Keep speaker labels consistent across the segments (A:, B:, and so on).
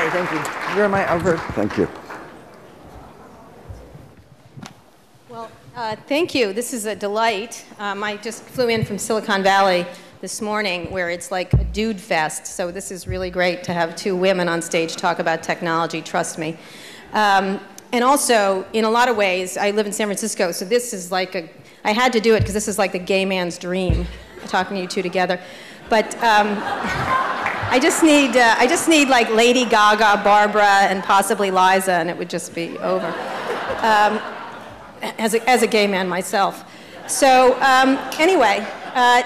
A: Okay, thank you. Where am I? Over.
B: Thank you.
C: Well, thank you. This is a delight. I just flew in from Silicon Valley this morning, where it's like a dude fest. So this is really great to have two women on stage talk about technology, trust me. And also, in a lot of ways, I live in San Francisco, so this is like I had to do it because this is like the gay man's dream, talking to you two together. But I just need like Lady Gaga, Barbara, and possibly Liza, and it would just be over. As a gay man myself. So anyway,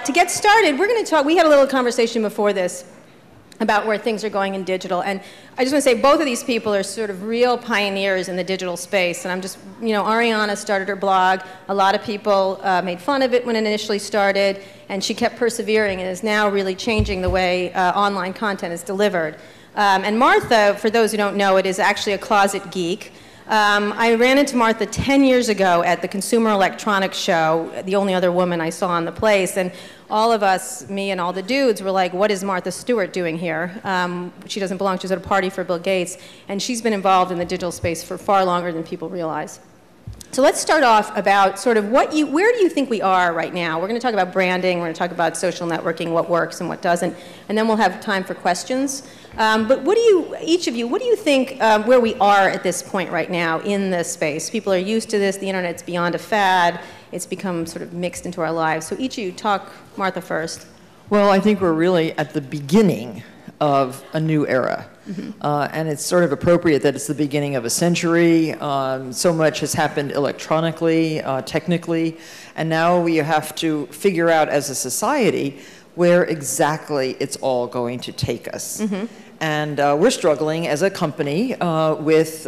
C: to get started, we're going to talk. We had a little conversation before this about where things are going in digital, and I just want to say both of these people are sort of real pioneers in the digital space. And I'm just, Ariana started her blog. A lot of people made fun of it when it initially started, and she kept persevering and is now really changing the way online content is delivered. And Martha, for those who don't know, it is actually a closet geek. I ran into Martha 10 years ago at the Consumer Electronics Show, the only other woman I saw in the place, and all of us, me and all the dudes, were like, what is Martha Stewart doing here? She doesn't belong, she's at a party for Bill Gates, and she's been involved in the digital space for far longer than people realize. So let's start off about sort of where do you think we are right now? We're going to talk about branding, we're going to talk about social networking, what works and what doesn't, and then we'll have time for questions. But each of you, what do you think where we are at this point right now in this space? People are used to this, the internet's beyond a fad, it's become sort of mixed into our lives. So each of you, talk, Martha first.
A: Well, I think we're really at the beginning of a new era. Mm-hmm. And it's sort of appropriate that it's the beginning of a century. So much has happened electronically, technically, and now we have to figure out as a society where exactly it's all going to take us. Mm-hmm. And we're struggling as a company with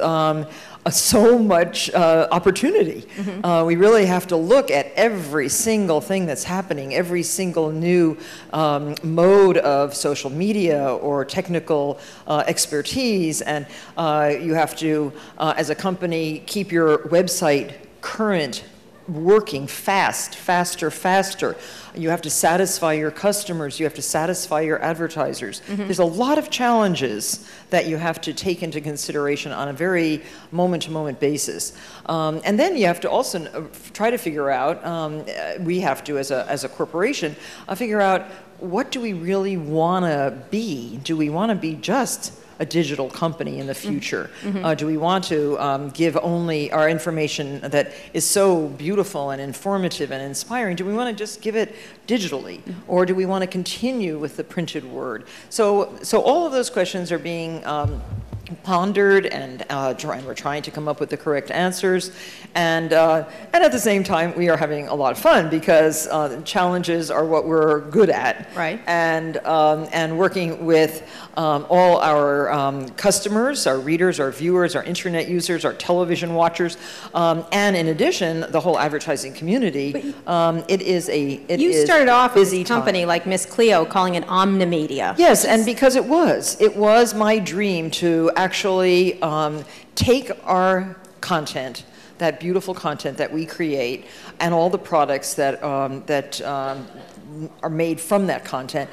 A: so much opportunity. Mm-hmm. We really have to look at every single thing that's happening, every single new mode of social media or technical expertise, and you have to, as a company, keep your website current, working faster. You have to satisfy your customers, you have to satisfy your advertisers. Mm-hmm. There's a lot of challenges that you have to take into consideration on a very moment-to-moment basis. And then you have to also try to figure out, we have to as a corporation, figure out what do we really want to be? Do we want to be just a digital company in the future? Mm-hmm. Do we want to give only our information that is so beautiful and informative and inspiring? Do we want to just give it digitally? Mm-hmm. Or do we want to continue with the printed word? So all of those questions are being pondered, and we're trying to come up with the correct answers. And at the same time, we are having a lot of fun because challenges are what we're good at.
C: Right.
A: And working with all our customers, our readers, our viewers, our internet users, our television watchers, and in addition, the whole advertising community. You
C: started off with a company like Miss Cleo, calling it Omnimedia.
A: Yes, and because it was my dream to actually take our content, that beautiful content that we create, and all the products that are made from that content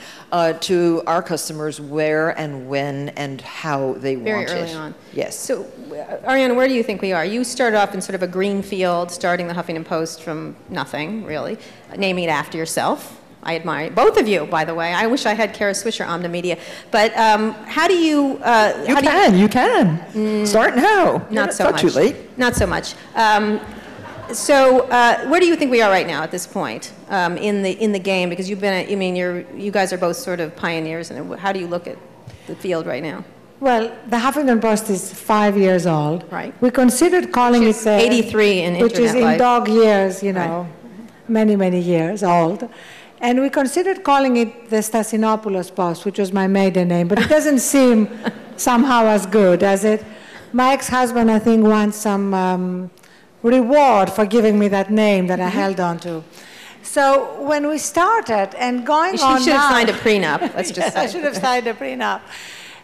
A: to our customers where and when and how they want it.
C: Very early on.
A: Yes.
C: So, Ariana, where do you think we are? You started off in sort of a green field, starting the Huffington Post from nothing, really, naming it after yourself. I admire you. Both of you, by the way. I wish I had Kara Swisher, Omnimedia. But how do you...
A: You can. Start now.
C: Not so much.
A: Not too late.
C: Not so much. So where do you think we are right now at this point in the game? Because you've been, you guys are both sort of pioneers. And how do you look at the field right now?
D: Well, the Huffington Post is 5 years old.
C: Right.
D: We considered calling it
C: 83 in
D: which is in
C: life.
D: dog years,
C: Right.
D: many years old. And we considered calling it the Stasinopoulos Post, which was my maiden name, but it doesn't seem somehow as good as it. My ex-husband, I think, wants some reward for giving me that name that I held on to. So when we started and going on,
C: you should have signed a prenup. Let's just say.
D: I should have signed a prenup.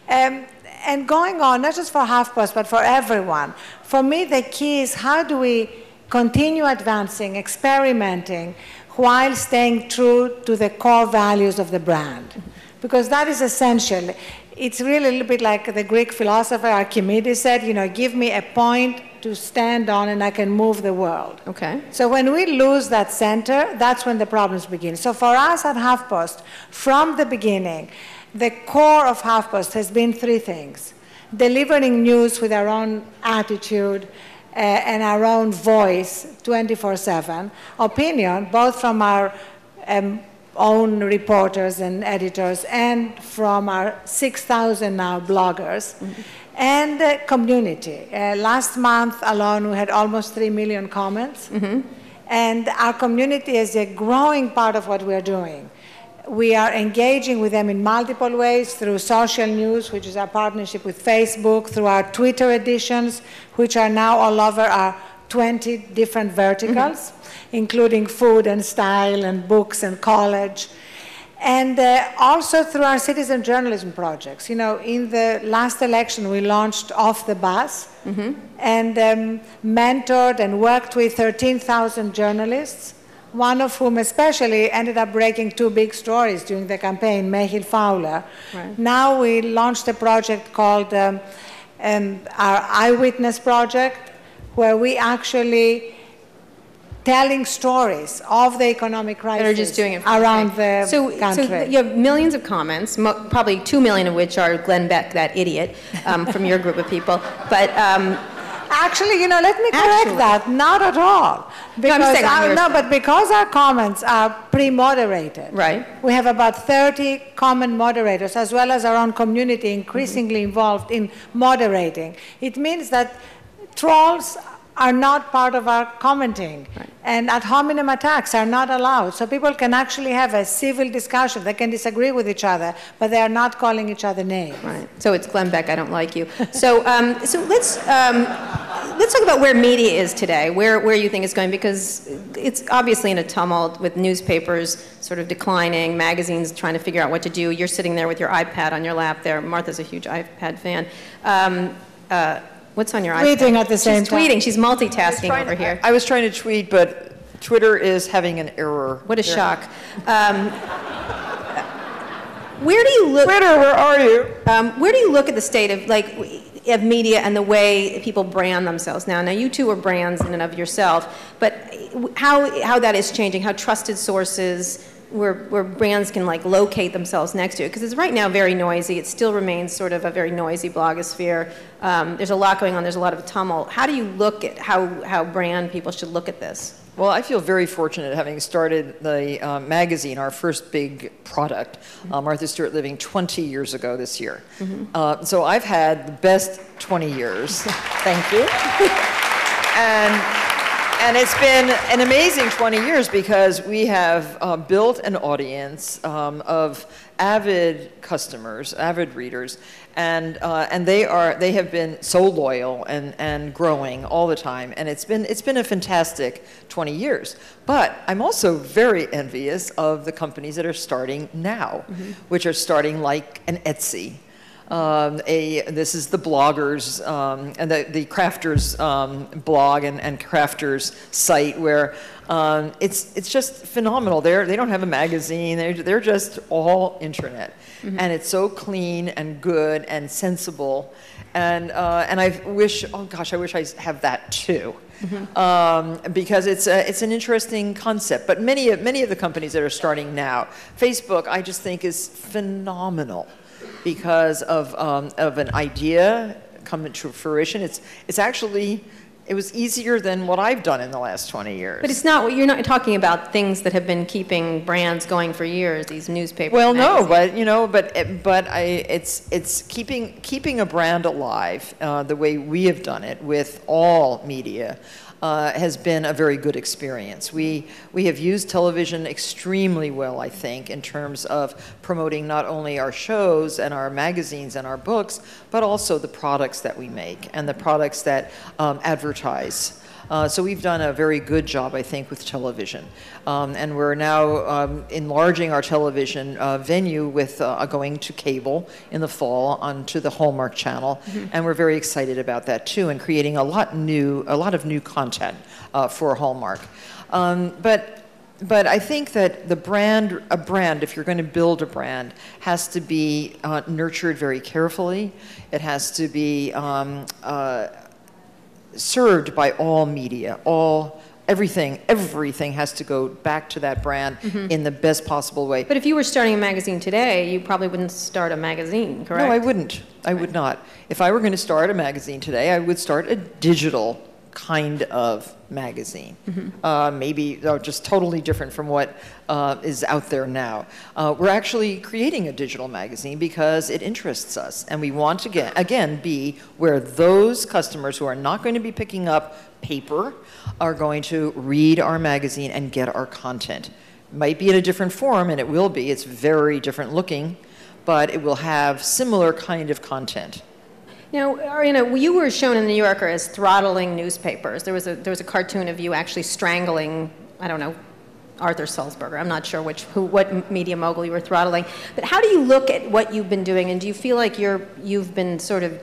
D: And going on, not just for HuffPost, but for everyone. For me, the key is how do we continue advancing, experimenting, while staying true to the core values of the brand. because that is essential. It's really a little bit like the Greek philosopher Archimedes said, you know, give me a point to stand on and I can move the world.
C: Okay.
D: So when we lose that center, that's when the problems begin. So for us at HuffPost, from the beginning, the core of HuffPost has been three things: delivering news with our own attitude and our own voice 24/7, opinion, both from our own reporters and editors and from our 6,000 now bloggers, and community. Last month alone, we had almost 3 million comments, and our community is a growing part of what we're doing. We are engaging with them in multiple ways through social news, which is our partnership with Facebook, through our Twitter editions, which are now all over our 20 different verticals, including food and style and books and college. And also through our citizen journalism projects. You know, in the last election, we launched Off the Bus and mentored and worked with 13,000 journalists, one of whom especially ended up breaking 2 big stories during the campaign, Mayhill Fowler. Right. Now we launched a project called our Eyewitness Project, where we actually telling stories of the economic crisis
C: that are just doing it
D: around the country.
C: So you have millions of comments, probably 2 million of which are Glenn Beck, that idiot, from your group of people. But
D: actually, you know, let me correct that. Not at all. Because but because our comments are pre-moderated. Right. We have about 30 common moderators, as well as our own community increasingly involved in moderating. It means that trolls are not part of our commenting. Right. And ad hominem attacks are not allowed. So people can actually have a civil discussion. They can disagree with each other, but they are not calling each other names.
C: Right. So it's Glenn Beck, I don't like you. So, so let's talk about where media is today, where you think it's going, because it's obviously in a tumult with newspapers sort of declining, magazines trying to figure out what to do. You're sitting there with your iPad on your lap there. Martha's a huge iPad fan. What's on your iPad?
D: Tweeting at the same time.
C: She's tweeting. She's multitasking over here.
A: I was trying to tweet, but Twitter is having an error.
C: What a shock. Where do you look?
A: Twitter, where are you?
C: Where do you look at the state of media and the way people brand themselves now? Now, you two are brands in and of yourself, but how that is changing, how trusted sources, where brands can like locate themselves next to it, because it's right now very noisy. It still remains sort of a very noisy blogosphere. There's a lot going on. There's a lot of tumult. How do you look at how brand people should look at this?
A: Well, I feel very fortunate having started the magazine, our first big product, Martha Stewart Living, 20 years ago this year. So I've had the best 20 years. Thank you. And it's been an amazing 20 years because we have built an audience of avid customers, avid readers, and they have been so loyal and growing all the time, and it's been a fantastic 20 years. But I'm also very envious of the companies that are starting now, which are starting like an Etsy. This is the bloggers and the crafters blog and crafters site where it's just phenomenal. They don't have a magazine. They're just all internet, and it's so clean and good and sensible. And I wish, oh gosh, I wish I have that too. Because it's an interesting concept. But many of the companies that are starting now, Facebook, I just think is phenomenal. Because of an idea coming to fruition, it was easier than what I've done in the last 20 years.
C: But you're not talking about things that have been keeping brands going for years. These newspapers.
A: Well, magazines. No, but it's keeping a brand alive the way we have done it with all media. Has been a very good experience. We have used television extremely well, I think, in terms of promoting not only our shows and our magazines and our books, but also the products that we make and the products that advertise. So we've done a very good job, I think, with television. And we're now enlarging our television venue with going to cable in the fall onto the Hallmark Channel. And we're very excited about that, too, and creating a lot of new content for Hallmark. But but I think that a brand, if you're going to build a brand, has to be nurtured very carefully. It has to be served by all media, everything has to go back to that brand in the best possible way.
C: But if you were starting a magazine today, you probably wouldn't start a magazine, correct?
A: No, I wouldn't. I would not. If I were going to start a magazine today, I would start a digital kind of magazine. Maybe just totally different from what is out there now. We're actually creating a digital magazine because it interests us, and we want to again be where those customers who are not going to be picking up paper are going to read our magazine and get our content. Might be in a different form, and it will be. It's very different looking, but it will have similar kind of content.
C: Now, Ariana, you were shown in the New Yorker as throttling newspapers. There was a cartoon of you actually strangling, I don't know, Arthur Sulzberger. I'm not sure what media mogul you were throttling. But how do you look at what you've been doing, and do you feel like you've been sort of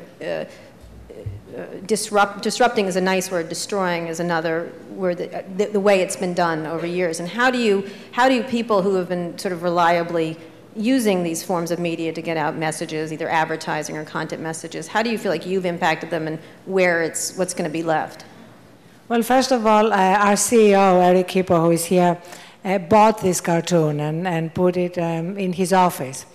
C: disrupting is a nice word, destroying is another word, the way it's been done over years? And how do people who have been sort of reliably using these forms of media to get out messages, either advertising or content messages, how do you feel like you've impacted them, and what's going to be left?
D: Well, first of all, our CEO, Eric Kippo, who is here, bought this cartoon and put it in his office.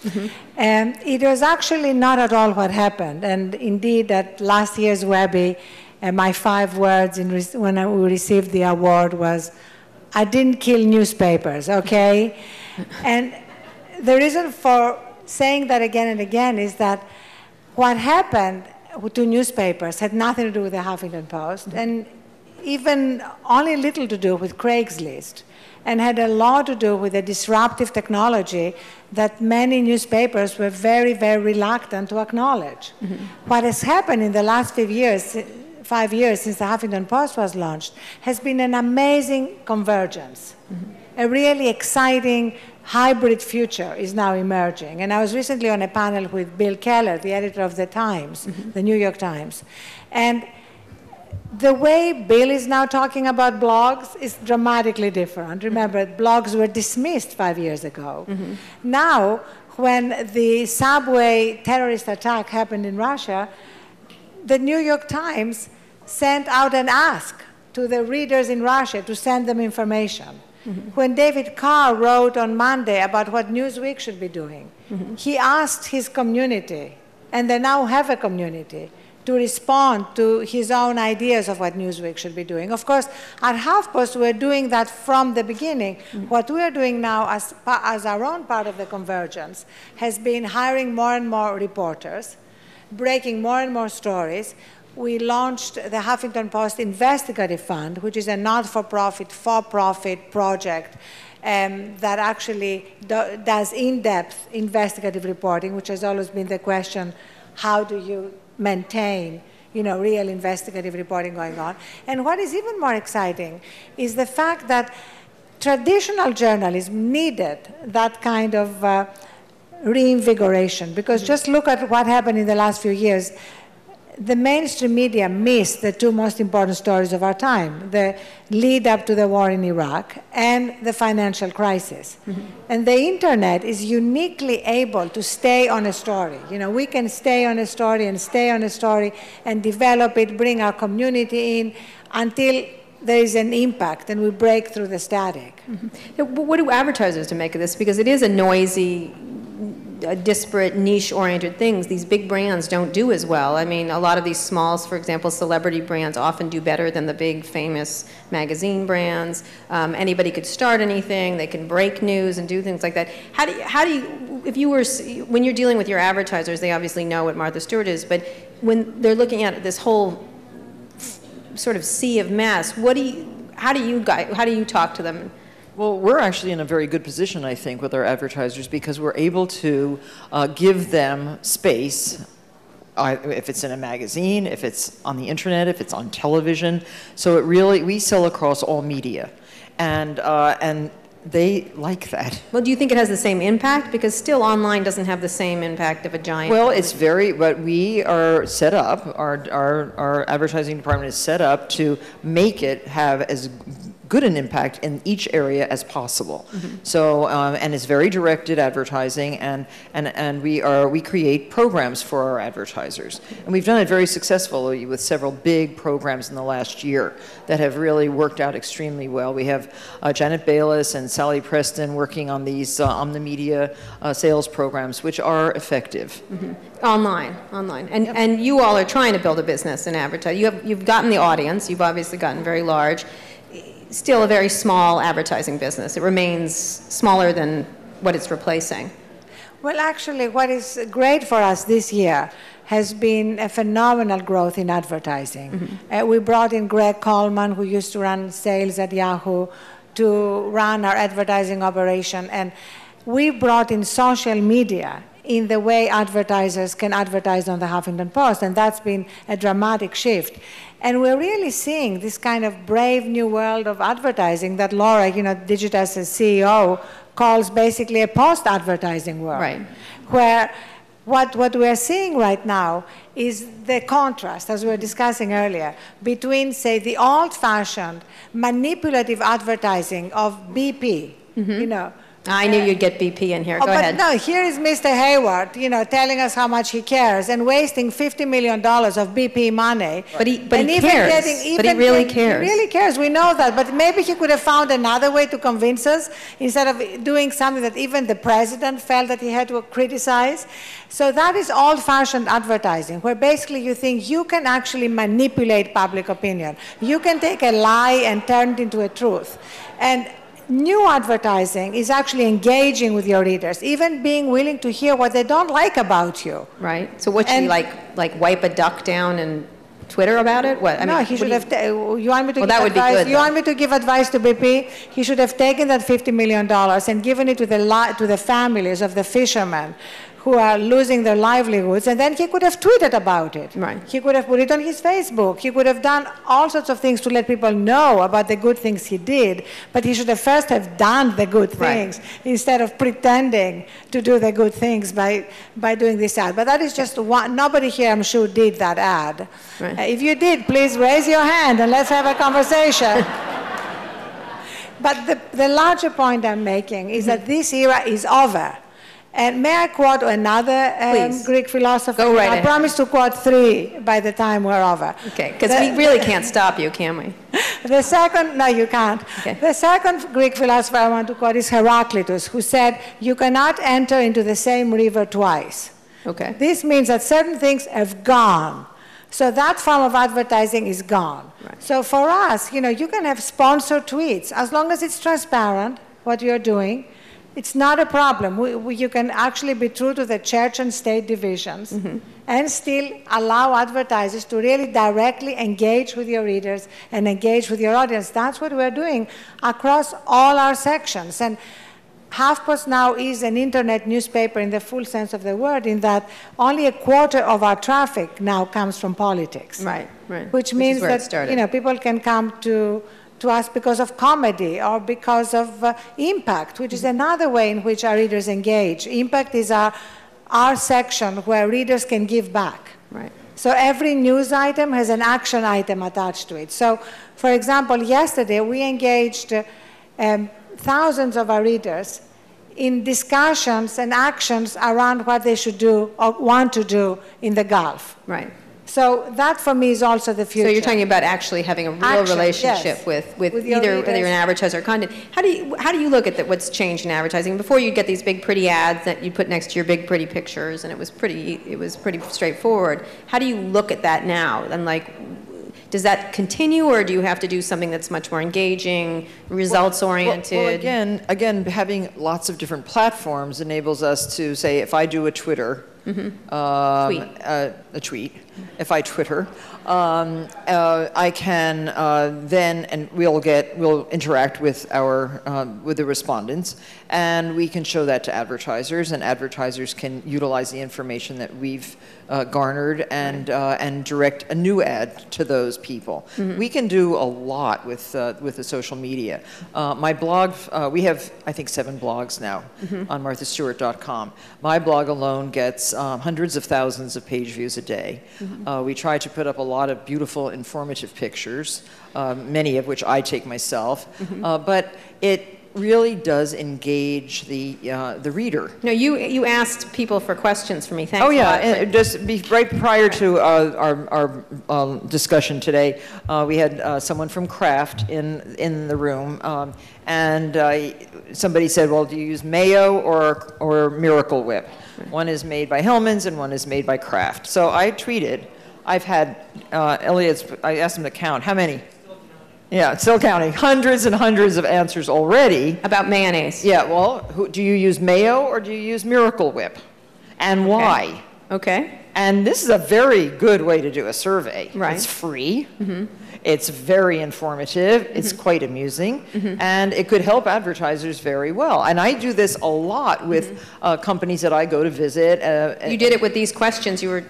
D: And it was actually not at all what happened. And indeed, at last year's Webby, my 5 words when we received the award was, "I didn't kill newspapers," okay? And the reason for saying that again and again is that what happened to newspapers had nothing to do with the Huffington Post, and even only little to do with Craigslist, and had a lot to do with the disruptive technology that many newspapers were very, very reluctant to acknowledge. What has happened in the last 5 years since the Huffington Post was launched has been an amazing convergence. A really exciting hybrid future is now emerging. And I was recently on a panel with Bill Keller, the editor of the Times, the New York Times. And the way Bill is now talking about blogs is dramatically different. Remember, blogs were dismissed 5 years ago. Now, when the subway terrorist attack happened in Russia, the New York Times sent out an ask to the readers in Russia to send them information. When David Carr wrote on Monday about what Newsweek should be doing, he asked his community, and they now have a community, to respond to his own ideas of what Newsweek should be doing. Of course, at HuffPost, we're doing that from the beginning. What we are doing now as our own part of the convergence has been hiring more and more reporters, breaking more and more stories. We launched the Huffington Post Investigative Fund, which is a not-for-profit, for-profit project that actually does in-depth investigative reporting, which has always been the question, how do you maintain real investigative reporting going on? And what is even more exciting is the fact that traditional journalism needed that kind of reinvigoration, because just look at what happened in the last few years. The mainstream media missed the 2 most important stories of our time, the lead up to the war in Iraq and the financial crisis. And the internet is uniquely able to stay on a story. We can stay on a story and develop it, bring our community in until there is an impact and we break through the static.
C: What do advertisers to make of this? Because it is a noisy, disparate, niche-oriented things. These big brands don't do as well. I mean, a lot of these smalls, for example, celebrity brands often do better than the big, famous magazine brands. Anybody could start anything. They can break news and do things like that. How do you, when you're dealing with your advertisers, they obviously know what Martha Stewart is, but when they're looking at this whole sort of sea of mess, how do you talk to them?
A: Well, we're actually in a very good position, I think, with our advertisers, because we're able to give them space, if it's in a magazine, if it's on the internet, if it's on television. So we sell across all media, and they like that.
C: Well, do you think it has the same impact? Because still online doesn't have the same impact of a giant.
A: Well, but we are set up, our advertising department is set up to make it have as good an impact in each area as possible. So, and it's very directed advertising, and we create programs for our advertisers. And we've done it very successfully with several big programs in the last year that have really worked out extremely well. We have Janet Bayless and Sally Preston working on these on the media sales programs, which are effective.
C: Online. And you all are trying to build a business in advertising. You've gotten the audience. You've obviously gotten very large. Still a very small advertising business. It remains smaller than what it's replacing.
D: Well, actually, what is great for us this year has been a phenomenal growth in advertising. We brought in Greg Coleman, who used to run sales at Yahoo, to run our advertising operation. And we brought in social media in the way advertisers can advertise on the Huffington Post, and that's been a dramatic shift. And we're really seeing this kind of brave new world of advertising that Laura, Digitas' CEO, calls basically a post-advertising world.
C: Right.
D: Where what we're seeing right now is the contrast, as we were discussing earlier, between, say, the old-fashioned manipulative advertising of BP,
C: I knew you'd get BP in here. Go ahead.
D: But no, here is Mr. Hayward, telling us how much he cares and wasting $50 million of BP money.
C: But he cares. He really cares.
D: He really cares. We know that. But maybe he could have found another way to convince us instead of doing something that even the president felt that he had to criticize. So that is old-fashioned advertising, where basically you think you can actually manipulate public opinion. You can take a lie and turn it into a truth. And new advertising is actually engaging with your readers, even being willing to hear what they don't like about you.
C: Right. So what should he like wipe a duck down and Twitter about it? What?
D: He should have. You want me to?
C: Well, that would be good.
D: You want me to give advice to BP? He should have taken that $50 million and given it to the families of the fishermen who are losing their livelihoods, and then he could have tweeted about it.
C: Right.
D: He could have put it on his Facebook. He could have done all sorts of things to let people know about the good things he did, but he should have first have done the good things instead of pretending to do the good things by doing this ad. But that is just one. Nobody here, I'm sure, did that ad.
C: Right.
D: If you did, please raise your hand and let's have a conversation. But the larger point I'm making is that this era is over. And may I quote another Greek philosopher?
C: Go right ahead.
D: I promise to quote 3 by the time we're over.
C: Okay, because we really can't stop you, can we?
D: The second, no, you can't.
C: Okay.
D: The second Greek philosopher I want to quote is Heraclitus, who said, you cannot enter into the same river twice.
C: Okay.
D: This means that certain things have gone. So that form of advertising is gone.
C: Right.
D: So for us, you can have sponsored tweets. As long as it's transparent, what you're doing, it's not a problem. You can actually be true to the church and state divisions and still allow advertisers to really directly engage with your readers and engage with your audience. That's what we're doing across all our sections. And HuffPost now is an internet newspaper in the full sense of the word, in that only a quarter of our traffic now comes from politics.
C: Right.
D: Which means that people can come to us because of comedy or because of impact, which is another way in which our readers engage. Impact is our section where readers can give back.
C: Right.
D: So every news item has an action item attached to it. So, for example, yesterday we engaged thousands of our readers in discussions and actions around what they should do or want to do in the Gulf.
C: Right.
D: So that, for me, is also the future.
C: So you're talking about actually having a real relationship with either an advertiser or content. How do you look at what's changed in advertising? Before, you'd get these big, pretty ads that you put next to your big, pretty pictures, and it was pretty straightforward. How do you look at that now? And does that continue, or do you have to do something that's much more engaging, results-oriented?
A: Well, again, having lots of different platforms enables us to say, if I do a Twitter, a tweet. If I Twitter, I can then, and we'll interact with with the respondents, and we can show that to advertisers, and advertisers can utilize the information that we've garnered and direct a new ad to those people. We can do a lot with the social media. My blog, we have I think 7 blogs now on marthastewart.com. My blog alone gets hundreds of thousands of page views a day. We try to put up a lot of beautiful, informative pictures, many of which I take myself, but it really does engage the reader.
C: No, you asked people for questions for me. Thanks.
A: Oh yeah,
C: a lot,
A: and right prior to our discussion today, we had someone from Kraft in the room, and somebody said, "Well, do you use mayo or Miracle Whip?" One is made by Hellmann's and one is made by Kraft. So I tweeted. I've had I asked him to count how many. Yeah, still counting. Hundreds and hundreds of answers already.
C: About mayonnaise.
A: Yeah, well, do you use mayo or do you use Miracle Whip? And why?
C: Okay.
A: And this is a very good way to do a survey.
C: Right.
A: It's free. It's very informative. It's quite amusing. And it could help advertisers very well. And I do this a lot with companies that I go to visit.
C: You did it with these questions. You were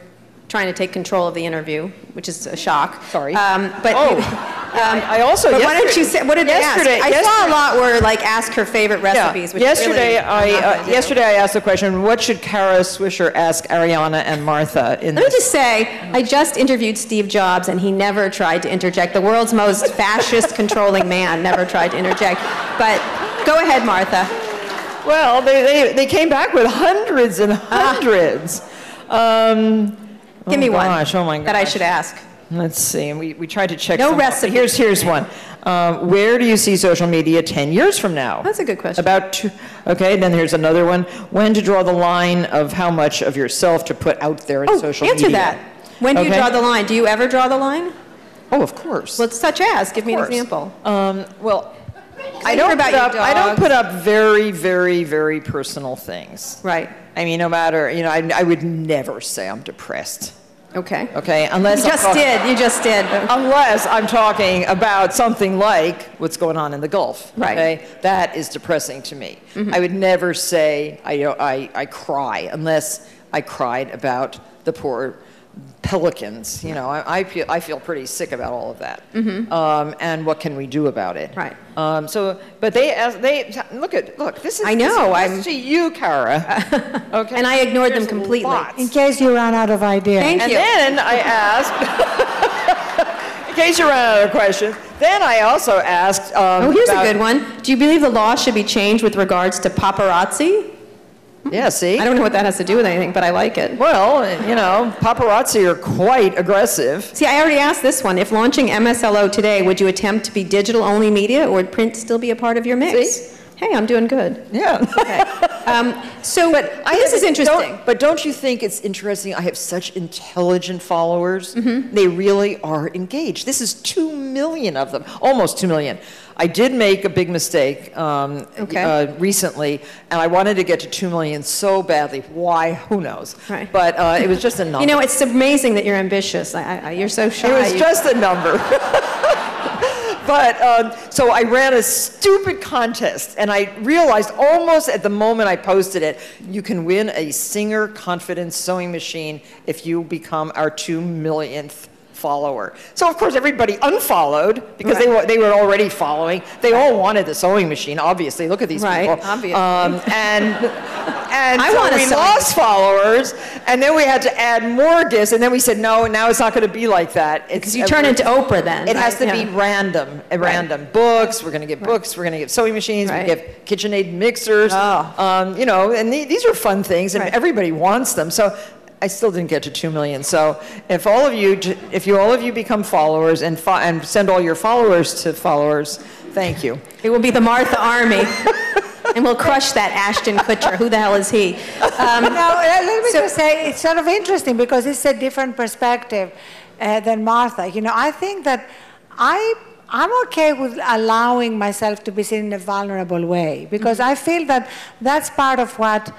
C: trying to take control of the interview, which is a shock.
A: Sorry.
C: I
A: also.
C: But why don't you say? What did they ask? I saw a lot where like ask her favorite recipes. Which
A: yesterday,
C: really
A: yesterday I asked the question: what should Kara Swisher ask Ariana and Martha?
C: Let me just say, I just interviewed Steve Jobs, and he never tried to interject. The world's most fascist, controlling man never tried to interject. But go ahead, Martha.
A: Well, they came back with hundreds and hundreds.
C: Give me one.
A: Oh my gosh.
C: That I should ask.
A: Let's see. We tried to check.
C: No recipe.
A: Here's one. Where do you see social media 10 years from now?
C: That's a good question.
A: Okay, then here's another one. When to draw the line of how much of yourself to put out there in social media?
C: Answer that. When do you draw the line? Do you ever draw the line?
A: Oh, of course.
C: Well, such as. Give me an example.
A: Well, I don't put up very, very, very personal things.
C: Right.
A: I mean, no matter, I would never say I'm depressed.
C: Okay.
A: Okay, unless
C: you just did.
A: Unless I'm talking about something like what's going on in the Gulf.
C: Right.
A: Okay, that is depressing to me. I would never say I cry unless I cried about the poor pelicans. I feel pretty sick about all of that. And what can we do about it?
C: Right.
A: But look. This is.
C: I know.
A: I'm to you, Kara. Okay.
C: And I ignored them completely.
A: Lots.
D: In case you ran out of ideas.
C: Thank you.
A: And then I asked, in case you ran out of questions, then I also asked.
C: Here's a good one. Do you believe the law should be changed with regards to paparazzi?
A: Yeah, see?
C: I don't know what that has to do with anything, but I like it.
A: Well, paparazzi are quite aggressive.
C: See, I already asked this one. If launching MSLO today, would you attempt to be digital-only media, or would print still be a part of your mix?
A: See?
C: Hey, I'm doing good.
A: Yeah.
C: Okay. This is interesting.
A: But don't you think it's interesting? I have such intelligent followers. They really are engaged. This is 2 million of them, almost 2 million. I did make a big mistake recently, and I wanted to get to 2 million so badly. Why? Who knows?
C: Right.
A: But it was just a number.
C: It's amazing that you're ambitious. You're so shy.
A: It was just a number. But, so I ran a stupid contest, and I realized almost at the moment I posted it, you can win a Singer Confidence sewing machine if you become our 2 millionth follower. So of course everybody unfollowed because they were already following. They all wanted the sewing machine, obviously. Look at these people.
C: Obviously.
A: And so we lost followers, and then we had to add more gifts, and then we said, no, now it's not going to be like that.
C: Because you turn into Oprah then.
A: It has to be random. Random. Books, we're going to give books, we're going to give sewing machines, we give KitchenAid mixers, and these are fun things, and everybody wants them. So I still didn't get to 2 million. So if all of you become followers and send all your followers to followers, thank you.
C: It will be the Martha Army. And we'll crush that Ashton Kutcher. Who the hell is he?
D: Now, let me just say, it's sort of interesting because it's a different perspective than Martha. I think that I'm okay with allowing myself to be seen in a vulnerable way because I feel that that's part of what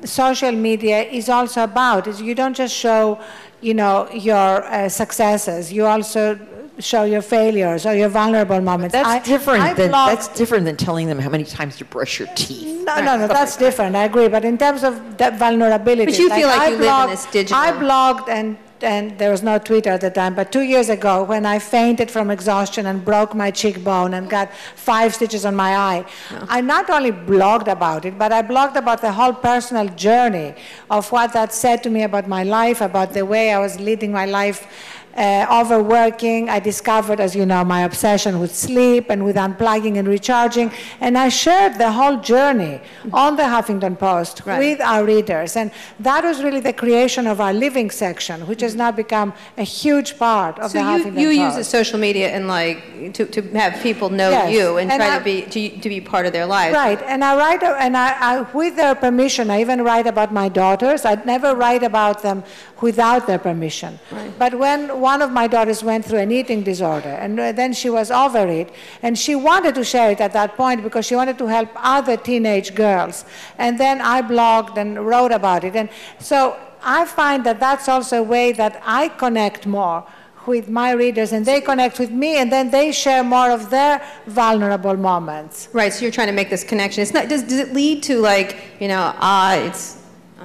D: social media is also about. Is you don't just show, your successes. You also show your failures or your vulnerable moments.
A: That's different than telling them how many times you brush your teeth.
D: No, that's different. I agree. But in terms of that vulnerability,
C: but you feel like you live in this digital.
D: I blogged and and there was no Twitter at the time, but 2 years ago when I fainted from exhaustion and broke my cheekbone and got 5 stitches on my eye, I not only blogged about it, but I blogged about the whole personal journey of what that said to me about my life, about the way I was leading my life, overworking. I discovered, as you know, my obsession with sleep and with unplugging and recharging. And I shared the whole journey on the Huffington Post with our readers. And that was really the creation of our living section, which has now become a huge part of the Huffington Post.
C: So you use the social media and like to have people know you and try to be part of their lives.
D: Right. And I write, and I, with their permission, I even write about my daughters. I'd never write about them without their permission. Right. But when one of my daughters went through an eating disorder, and then she was over it, and she wanted to share it at that point because she wanted to help other teenage girls. And then I blogged and wrote about it. And so I find that that's also a way that I connect more with my readers, and they connect with me, and then they share more of their vulnerable moments.
C: Right, so you're trying to make this connection. It's not, does it lead to like, you know, I'm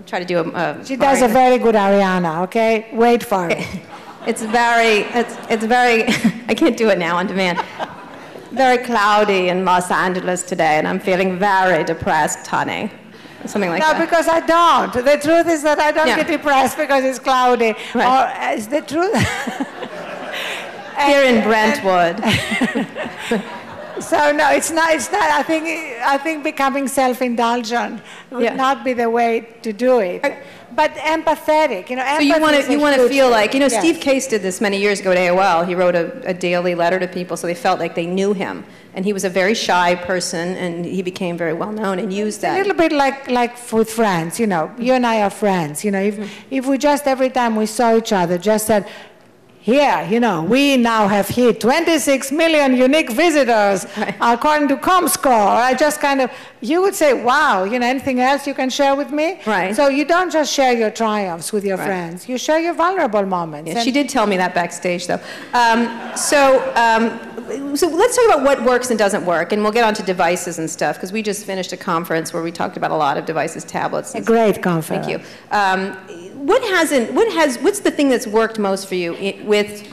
C: trying to do a
D: she does a very good Ariana, okay? Wait for it.
C: It's very, I can't do it now on demand. Very cloudy in Los Angeles today, and I'm feeling very depressed, honey. Something like that.
D: No, because I don't. The truth is that I don't get depressed because it's cloudy. Right. Or is the truth?
C: Here in Brentwood.
D: So no, it's not. I think becoming self-indulgent would not be the way to do it. But empathetic, you know.
C: So you want to feel like, you know, Steve Case did this many years ago at AOL. He wrote a daily letter to people so they felt like they knew him. And he was a very shy person, and he became very well known and used that.
D: A little bit like with friends, you know. You and I are friends, you know. If we just every time we saw each other just said, here, you know, we now have hit 26 million unique visitors according to ComScore. I just kind of, you would say, wow, you know, anything else you can share with me?
C: Right.
D: So you don't just share your triumphs with your friends. You share your vulnerable moments.
C: Yeah, she did tell me that backstage, though. So let's talk about what works and doesn't work, and we'll get on to devices and stuff, because we just finished a conference where we talked about a lot of devices, tablets.
D: A great conference.
C: Thank you. What's the thing that's worked most for you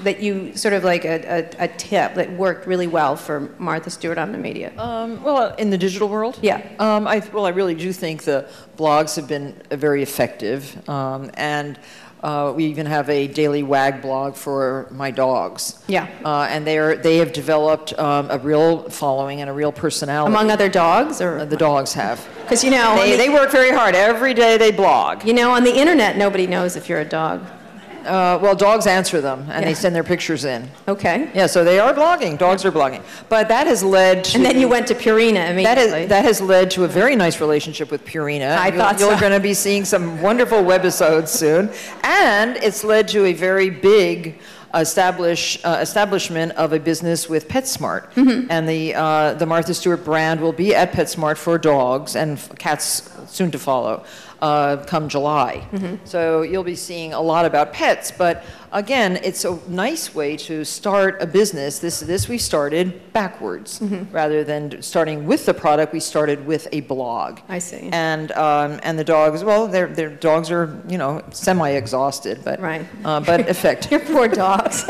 C: that you sort of like a tip that worked really well for Martha Stewart on the media?
A: Well, in the digital world?
C: Yeah.
A: I really do think the blogs have been very effective, and we even have a daily wag blog for my dogs.
C: Yeah.
A: And they have developed a real following and a real personality.
C: Among other dogs, or
A: the dogs have.
C: Because you know
A: they work very hard every day. They blog.
C: You know, on the internet, nobody knows if you're a dog.
A: Well, dogs answer them, and they send their pictures in.
C: Okay.
A: Yeah, so they are blogging. Dogs are blogging. But that has led to...
C: And then you went to Purina immediately.
A: That has led to a very nice relationship with Purina.
C: I thought so.
A: You're going to be seeing some wonderful webisodes soon. And it's led to a very big establishment of a business with PetSmart. Mm-hmm. And the Martha Stewart brand will be at PetSmart for dogs and cats soon to follow. Come July. Mm-hmm. So you'll be seeing a lot about pets, but again, it's a nice way to start a business. This we started backwards. Mm-hmm. Rather than starting with the product, we started with a blog.
C: I see.
A: And the dogs, well, their dogs are, you know, semi-exhausted, but but effective.
C: Your poor dogs.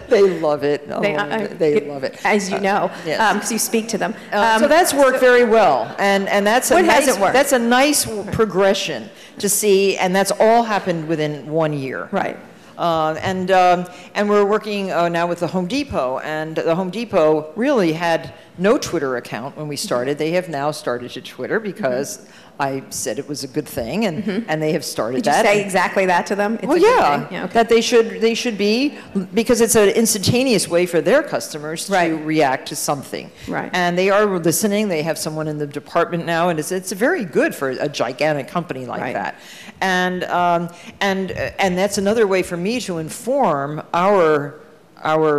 A: They love it. They love it.
C: As you know, because you speak to them.
A: So that's worked very well, and that's a nice progression to see, and that's all happened within 1 year.
C: Right.
A: And we're working now with the Home Depot, and the Home Depot really had no Twitter account when we started. They have now started to Twitter because I said it was a good thing, and they have started that.
C: Did you say exactly that to them?
A: Well, yeah, that they should be, because it's an instantaneous way for their customers to react to something.
C: Right.
A: And they are listening. They have someone in the department now, and it's very good for a gigantic company like that. And that's another way for me to inform our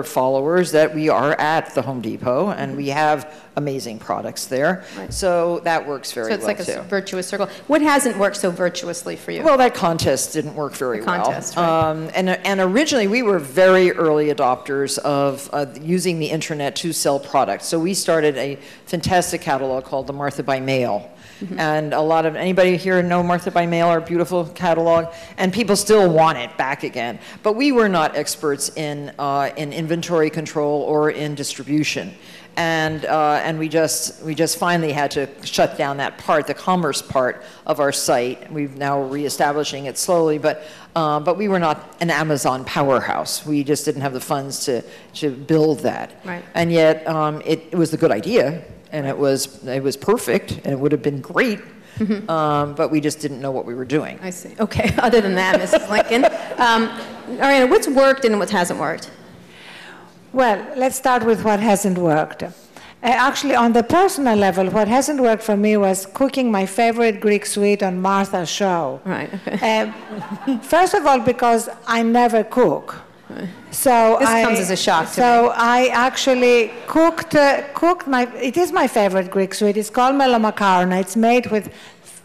A: followers that we are at the Home Depot, and we have amazing products there.
C: Right.
A: So that works very well,
C: So it's like
A: too.
C: a virtuous circle. What hasn't worked so virtuously for you?
A: Well, that contest didn't work very well.
C: Contest, right.
A: And originally, we were very early adopters of using the internet to sell products. So we started a fantastic catalog called the Martha by Mail. And anybody here know Martha by Mail, our beautiful catalog? And people still want it back again. But we were not experts in inventory control or in distribution. And we just finally had to shut down that part, the commerce part of our site. We've now reestablishing it slowly, but we were not an Amazon powerhouse. We just didn't have the funds to build that.
C: Right.
A: And yet it was a good idea, and it was perfect, and it would have been great. But we just didn't know what we were doing.
C: I see. Okay. Other than that, Mrs. Lincoln, Ariana, what's worked and what hasn't worked?
D: Well, let's start with what hasn't worked. Actually, on the personal level, what hasn't worked for me was cooking my favorite Greek sweet on Martha's show.
C: Right. Okay.
D: First of all, because I never cook. So
C: this comes as a shock to me.
D: So I actually cooked it is my favorite Greek sweet. It's called melomakarona. It's made with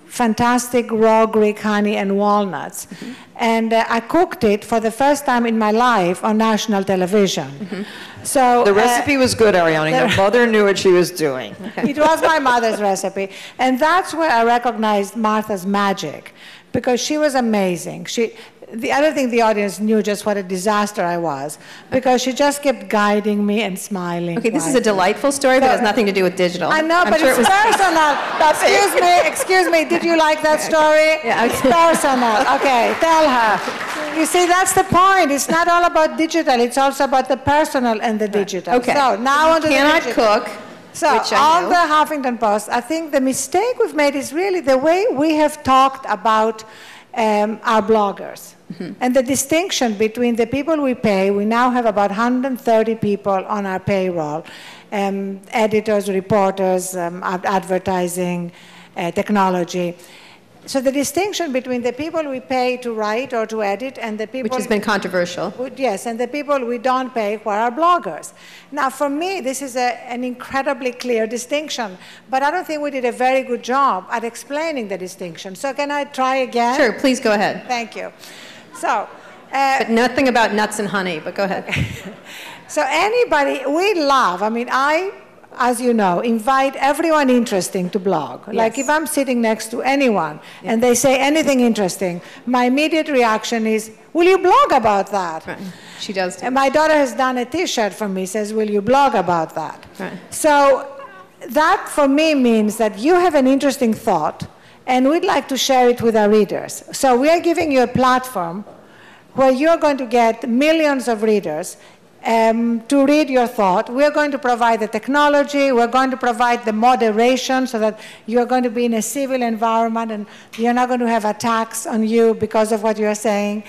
D: fantastic raw Greek honey and walnuts. And I cooked it for the first time in my life on national television. So
A: the recipe was good, Ariana. Your mother knew what she was doing.
D: It was my mother's recipe. And that's where I recognized Martha's magic, because she was amazing. The other thing, the audience knew just what a disaster I was, because she just kept guiding me and smiling.
C: Okay, this is a delightful story, but it has nothing to do with digital.
D: I know, but it's personal. Excuse me, did you like that story?
C: Yeah, okay.
D: It's personal. Okay, tell her. You see, that's the point. It's not all about digital. It's also about the personal and the digital.
C: Okay.
D: So now on to the
C: cannot
D: digital.
C: cook.
D: So on the Huffington Post, I think the mistake we've made is really the way we have talked about our bloggers. And the distinction between the people we pay, we now have about 130 people on our payroll, editors, reporters, advertising, technology. So the distinction between the people we pay to write or to edit and the people...
C: Which has been controversial.
D: Yes, and the people we don't pay who are our bloggers. Now, for me, this is an incredibly clear distinction, but I don't think we did a very good job at explaining the distinction. So can I try again?
C: Sure, please go ahead.
D: Thank you. So...
C: but nothing about nuts and honey, but go ahead.
D: So anybody, we love, I, as you know, invite everyone interesting to blog.
C: Yes.
D: Like if I'm sitting next to anyone and they say anything interesting, my immediate reaction is, will you blog about that?
C: Right. She does too.
D: And my daughter has done a T-shirt for me, says, will you blog about that?
C: Right.
D: So that for me means that you have an interesting thought and we'd like to share it with our readers. So we are giving you a platform where you're going to get millions of readers to read your thought. We're going to provide the technology, we're going to provide the moderation so that you're going to be in a civil environment and you're not going to have attacks on you because of what you're saying.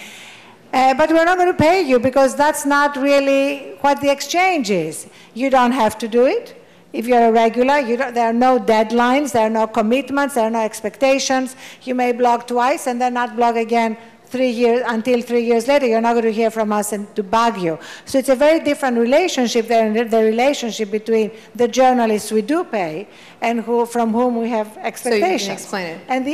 D: But we're not going to pay you because that's not really what the exchange is. You don't have to do it. If you're a regular, there are no deadlines, there are no commitments, there are no expectations. You may blog twice and then not blog again until 3 years later. You're not going to hear from us and to bug you. So it's a very different relationship than the relationship between the journalists we do pay and from whom we have expectations.
C: So you can explain it.
D: And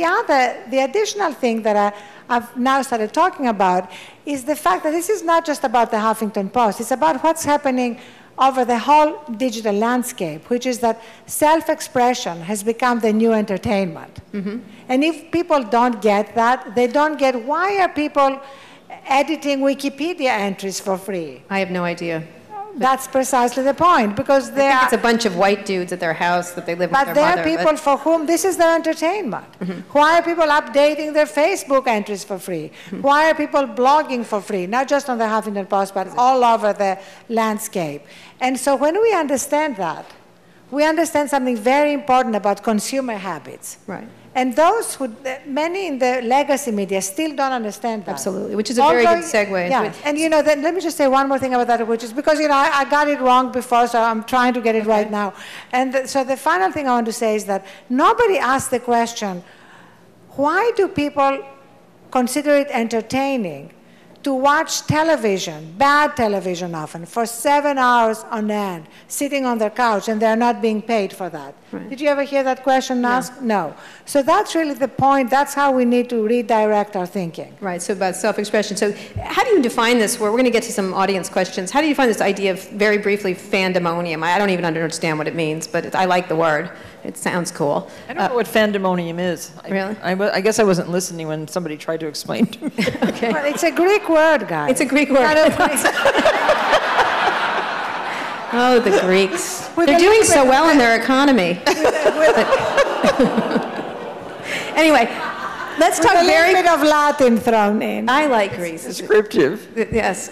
D: the additional thing that I've now started talking about is the fact that this is not just about the Huffington Post. It's about what's happening over the whole digital landscape, which is that self-expression has become the new entertainment. And if people don't get that, they don't get why are people editing Wikipedia entries for free?
C: I have no idea.
D: That's precisely the point, because
C: I think it's a bunch of white dudes at their house that they live with their mother.
D: But there are people for whom this is their entertainment. Why are people updating their Facebook entries for free? Why are people blogging for free? Not just on the Huffington Post, but all over the landscape. And so when we understand that, we understand something very important about consumer habits.
C: Right.
D: And many in the legacy media still don't understand that.
C: Absolutely, which is a very good segue.
D: Yeah, and then let me just say one more thing about that, which is because, I got it wrong before, so I'm trying to get it right now. And so the final thing I want to say is that nobody asked the question, why do people consider it entertaining to watch television, bad television often, for 7 hours on end, sitting on their couch, and they're not being paid for that. Right. Did you ever hear that question asked? No. So that's really the point. That's how we need to redirect our thinking.
C: Right, so about self-expression. So how do you define this? We're going to get to some audience questions. How do you define this idea of, very briefly, fandemonium? I don't even understand what it means, but I like the word. It sounds cool.
A: I don't know what fandemonium is.
C: Really?
A: I guess I wasn't listening when somebody tried to explain to me.
C: Okay.
D: Well, it's a Greek word, guys.
C: It's a Greek word. Oh, the Greeks. They're doing so well in their economy. Anyway, let's talk very...
D: a little bit of Latin thrown in.
C: I like Greece.
A: Descriptive.
C: Yes.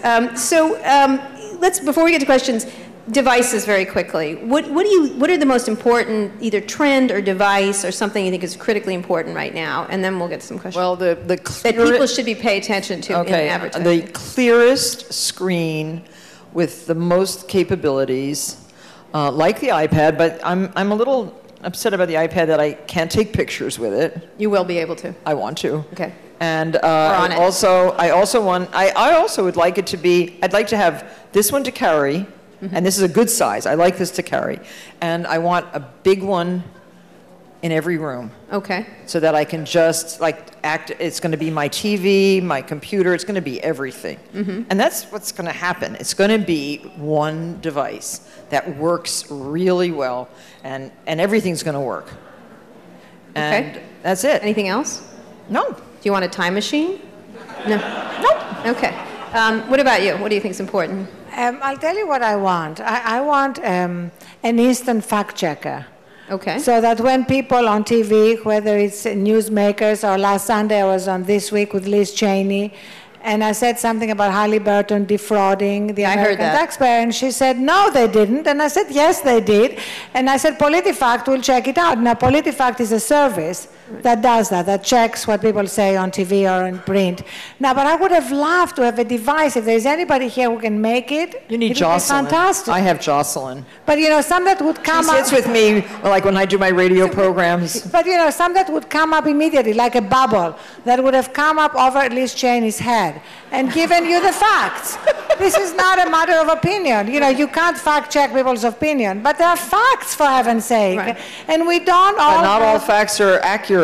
C: Let's, before we get to questions, devices very quickly. What are the most important, either trend or device or something you think is critically important right now? And then we'll get to some questions.
A: Well,
C: that people should be paying attention to in advertising.
A: The clearest screen with the most capabilities, like the iPad, but I'm a little upset about the iPad that I can't take pictures with it.
C: You will be able to.
A: I want to.
C: Okay.
A: And I also would like it to be, I'd like to have this one to carry. And this is a good size. I like this to carry. And I want a big one in every room.
C: Okay.
A: So that I can just it's going to be my TV, my computer, it's going to be everything. And that's what's going to happen. It's going to be one device that works really well, and everything's going to work. And that's it.
C: Anything else?
A: No.
C: Do you want a time machine? No. Nope. Okay. What about you? What do you think is important?
D: I'll tell you what I want. I want an instant fact checker.
C: Okay.
D: So that when people on TV, whether it's newsmakers, or last Sunday I was on This Week with Liz Cheney, and I said something about Halliburton defrauding the American taxpayer, and she said, no, they didn't. And I said, yes, they did. And I said, PolitiFact will check it out. Now, PolitiFact is a service that does that checks what people say on TV or in print. Now, but I would have loved to have a device. If there's anybody here who can make it,
A: you need Jocelyn.
D: Fantastic.
A: I have Jocelyn.
D: But, some that would come up...
A: She sits with me, like when I do my radio programs.
D: But, some that would come up immediately, like a bubble, that would have come up over Liz Cheney's head and given you the facts. This is not a matter of opinion. You can't fact check people's opinion, but there are facts, for heaven's sake.
C: Right.
D: And we don't all...
A: But not all facts are accurate.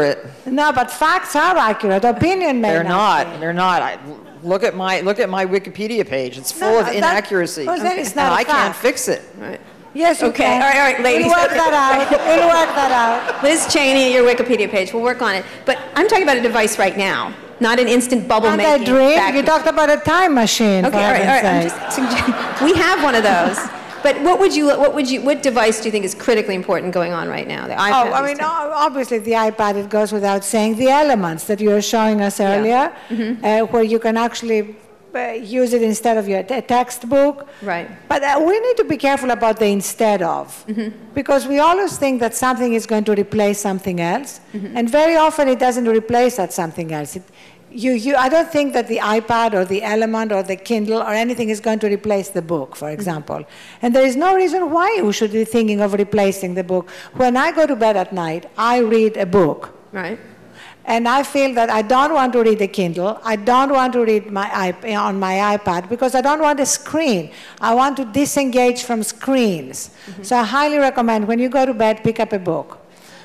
D: No, but facts are accurate. Opinion may not be.
A: They're not. Look at my Wikipedia page. It's full of inaccuracies.
D: It's not
A: I can't fix it.
C: Right.
D: Yes, you
C: okay.
D: can.
C: All right, ladies.
D: We'll work that out. We'll work that out.
C: Liz Cheney, your Wikipedia page. We'll work on it. But I'm talking about a device right now, not an instant bubble making.
D: Not a dream. You talked about a time machine.
C: Okay, all right. We have one of those. But what device do you think is critically important going on right now? The iPad.
D: Obviously the iPad, it goes without saying. The elements that you were showing us earlier, where you can actually use it instead of your textbook.
C: Right.
D: But we need to be careful about the instead of, because we always think that something is going to replace something else, and very often it doesn't replace that something else. I don't think that the iPad or the Element or the Kindle or anything is going to replace the book, for example. And there is no reason why we should be thinking of replacing the book. When I go to bed at night, I read a book.
C: Right.
D: And I feel that I don't want to read a Kindle. I don't want to read on my iPad because I don't want a screen. I want to disengage from screens. So I highly recommend when you go to bed, pick up a book.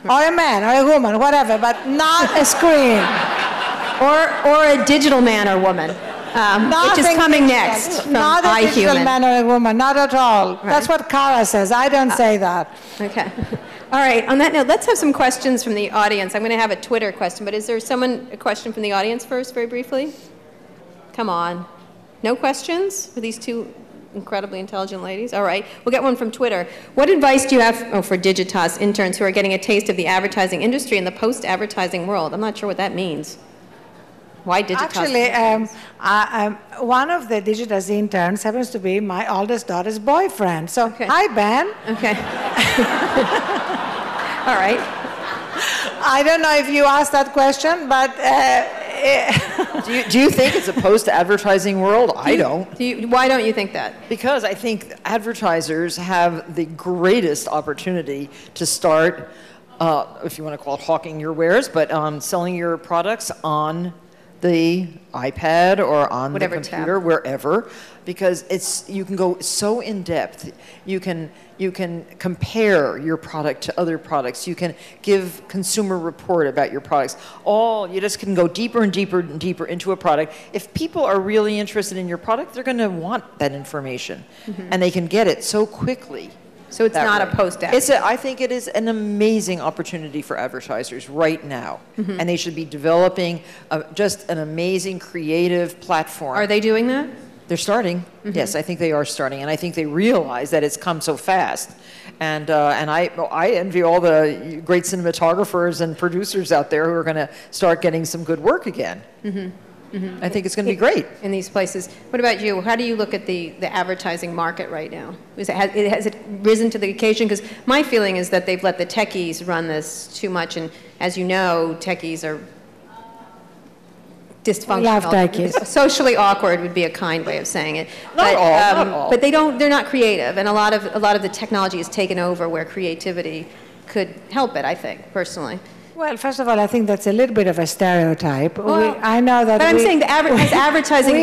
D: Or a man, or a woman, whatever, but not a screen.
C: Or a digital man or woman, which is coming next from
D: Not a digital man or a woman, not at all. Right. That's what Kara says. I don't say that.
C: Okay. All right. On that note, let's have some questions from the audience. I'm going to have a Twitter question, but is there a question from the audience first, very briefly? Come on. No questions for these two incredibly intelligent ladies? All right. We'll get one from Twitter. What advice do you have for Digitas interns who are getting a taste of the advertising industry in the post-advertising world? I'm not sure what that means. Why Digitas?
D: Actually, one of the Digitas interns happens to be my oldest daughter's boyfriend. So, hi, Ben.
C: Okay. All right.
D: I don't know if you asked that question, but...
A: do you think it's a post-advertising world? I don't.
C: Why don't you think that?
A: Because I think advertisers have the greatest opportunity to start, if you want to call it hawking your wares, but selling your products on the iPad or on
C: Whatever
A: the computer, wherever, because you can go so in depth. You can compare your product to other products. You can give consumer report about your products. You just can go deeper and deeper and deeper into a product. If people are really interested in your product, they're going to want that information, and they can get it so quickly.
C: So it's not a post-ad.
A: I think it is an amazing opportunity for advertisers right now, and they should be developing just an amazing creative platform.
C: Are they doing that?
A: They're starting. Yes, I think they are starting, and I think they realize that it's come so fast. And I envy all the great cinematographers and producers out there who are going to start getting some good work again. I think it's going to be great
C: in these places. What about you? How do you look at the advertising market right now? Has it risen to the occasion? Because my feeling is that they've let the techies run this too much, and as you know, techies are dysfunctional.
D: Love techies.
C: Socially awkward would be a kind way of saying it.
A: Not all.
C: But they're not creative, and a lot of the technology is taken over where creativity could help it. I think personally.
D: Well, first of all, I think that's a little bit of a stereotype. I know that.
C: But I'm saying as advertising.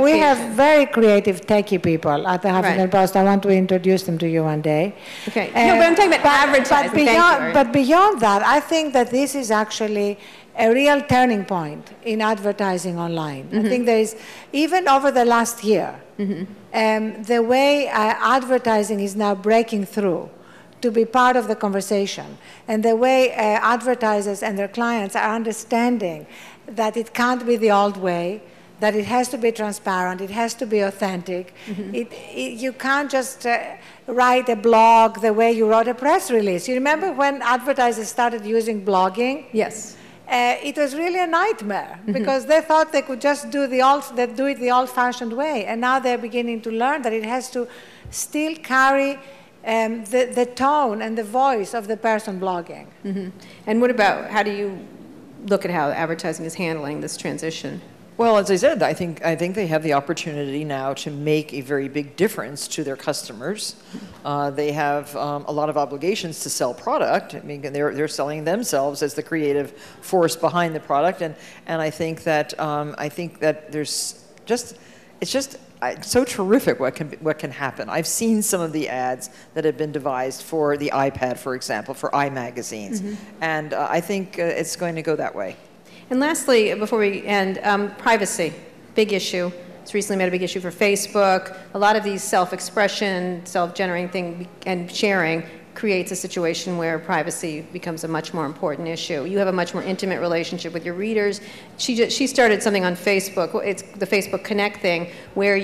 D: We have very creative techie people at the Huffington Post. I want to introduce them to you one day.
C: Okay. No, but I'm talking about advertising.
D: But beyond that, I think that this is actually a real turning point in advertising online. I think there is, even over the last year, the way advertising is now breaking through to be part of the conversation, and the way advertisers and their clients are understanding that it can't be the old way, that it has to be transparent, it has to be authentic. You can't just write a blog the way you wrote a press release. You remember when advertisers started using blogging?
C: Yes.
D: It was really a nightmare because they thought they could just do it the old-fashioned way, and now they're beginning to learn that it has to still carry the tone and the voice of the person blogging.
C: And what about, how do you look at how advertising is handling this transition?
A: Well, as I said, I think they have the opportunity now to make a very big difference to their customers. They have a lot of obligations to sell product. I mean, they're selling themselves as the creative force behind the product, and I think that there's it's just so terrific what can happen. I've seen some of the ads that have been devised for the iPad, for example, for iMagazines, and I think it's going to go that way.
C: And lastly, before we end, privacy, big issue. It's recently made a big issue for Facebook. A lot of these self-expression, self-generating thing and sharing creates a situation where privacy becomes a much more important issue. You have a much more intimate relationship with your readers. She started something on Facebook. It's the Facebook Connect thing, where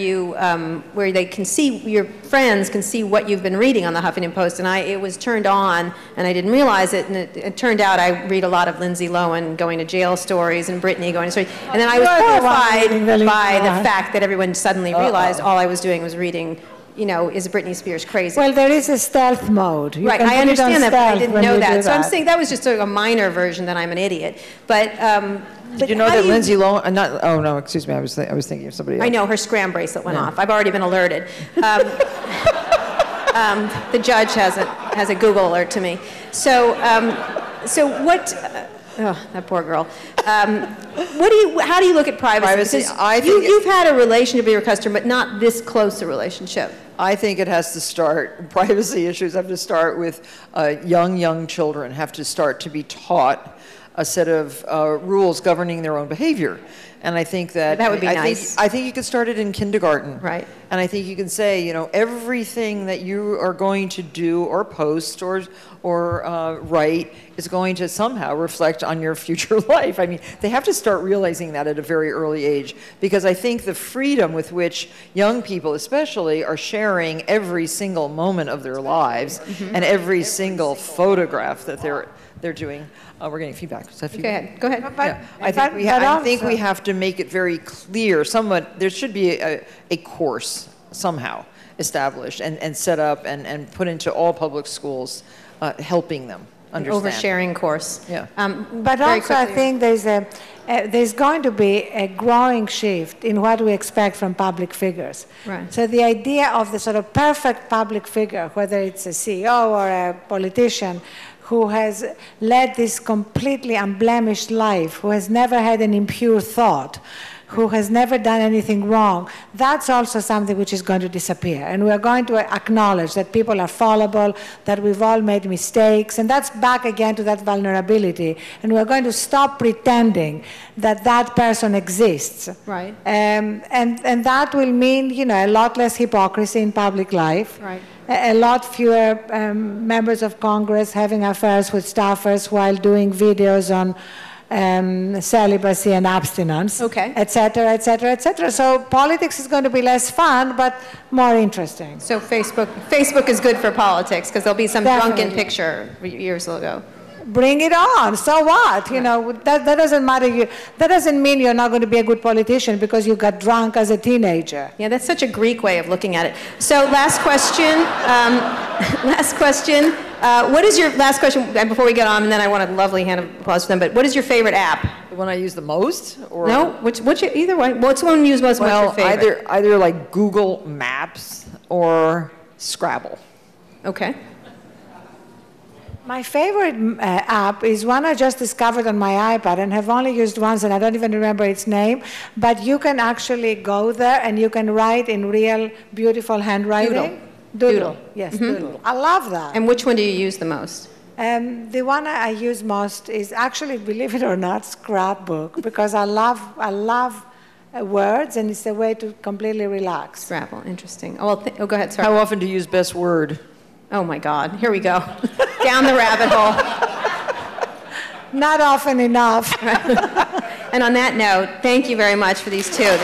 C: where they can see, your friends can see what you've been reading on the Huffington Post. And it was turned on, and I didn't realize it. And it turned out I read a lot of Lindsay Lohan going to jail stories and Britney going to stories. And then I was horrified by the fact that everyone suddenly realized all I was doing was reading. Is Britney Spears crazy?
D: Well, there is a stealth mode.
C: Right, I understand that, but I didn't know that. So I'm saying that was just a minor version that I'm an idiot. But
A: did you know that Lindsay Lohan? Oh no, excuse me. I was thinking of somebody else.
C: I know her scram bracelet went off. I've already been alerted. The judge has a Google alert to me. So what? Oh, that poor girl. How do you look at privacy? You've had a relationship with your customer, but not this close a relationship.
A: I think it has to start, privacy issues have to start with young children have to start to be taught a set of rules governing their own behavior. And I think that
C: would be nice.
A: I think you could start it in kindergarten.
C: Right.
A: And I think you can say, everything that you are going to do or post or write is going to somehow reflect on your future life. I mean, they have to start realizing that at a very early age, because I think the freedom with which young people especially are sharing every single moment of their lives and every single photograph that they're doing. We're getting feedback. Is that feedback?
C: Go ahead.
A: Yeah. I think we have to make it very clear. There should be a course somehow established and set up and put into all public schools, helping them understand.
C: An oversharing course.
A: Yeah.
D: But also, I think there's going to be a growing shift in what we expect from public figures.
C: Right.
D: So the idea of the sort of perfect public figure, whether it's a CEO or a politician, who has led this completely unblemished life, who has never had an impure thought, who has never done anything wrong, that's also something which is going to disappear. And we are going to acknowledge that people are fallible, that we've all made mistakes, and that's back again to that vulnerability. And we're going to stop pretending that that person exists.
C: Right.
D: And that will mean, you know, a lot less hypocrisy in public life.
C: Right.
D: A lot fewer members of Congress having affairs with staffers while doing videos on celibacy and abstinence,
C: okay,
D: et cetera, et cetera, et cetera. So politics is going to be less fun, but more interesting.
C: So Facebook is good for politics because there'll be some
D: Definitely.
C: drunken picture years ago.
D: Bring it on. So what? You know, that doesn't matter. That doesn't mean you're not going to be a good politician because you got drunk as a teenager.
C: Yeah, that's such a Greek way of looking at it. So last question. What is your last question before we get on, and then I want a lovely hand of applause for them, but what is your favorite app?
A: The one I use the most? Or?
C: No, either way. What's the one you use most?
A: Well,
C: what's your favorite?
A: either like Google Maps or Scrabble.
C: Okay.
D: My favorite app is one I just discovered on my iPad and have only used once, and I don't even remember its name, but you can actually go there and you can write in real beautiful handwriting. Doodle. Yes, Doodle. I love that.
C: And which one do you use the most?
D: The one I use most is actually, believe it or not, Scrapbook, because I love words, and it's a way to completely relax.
C: Scrabble, interesting. Oh, well, go ahead, sorry.
A: How often do you use Best Word?
C: Oh my God, here we go. Down the rabbit hole.
D: Not often enough.
C: And on that note, thank you very much for these two.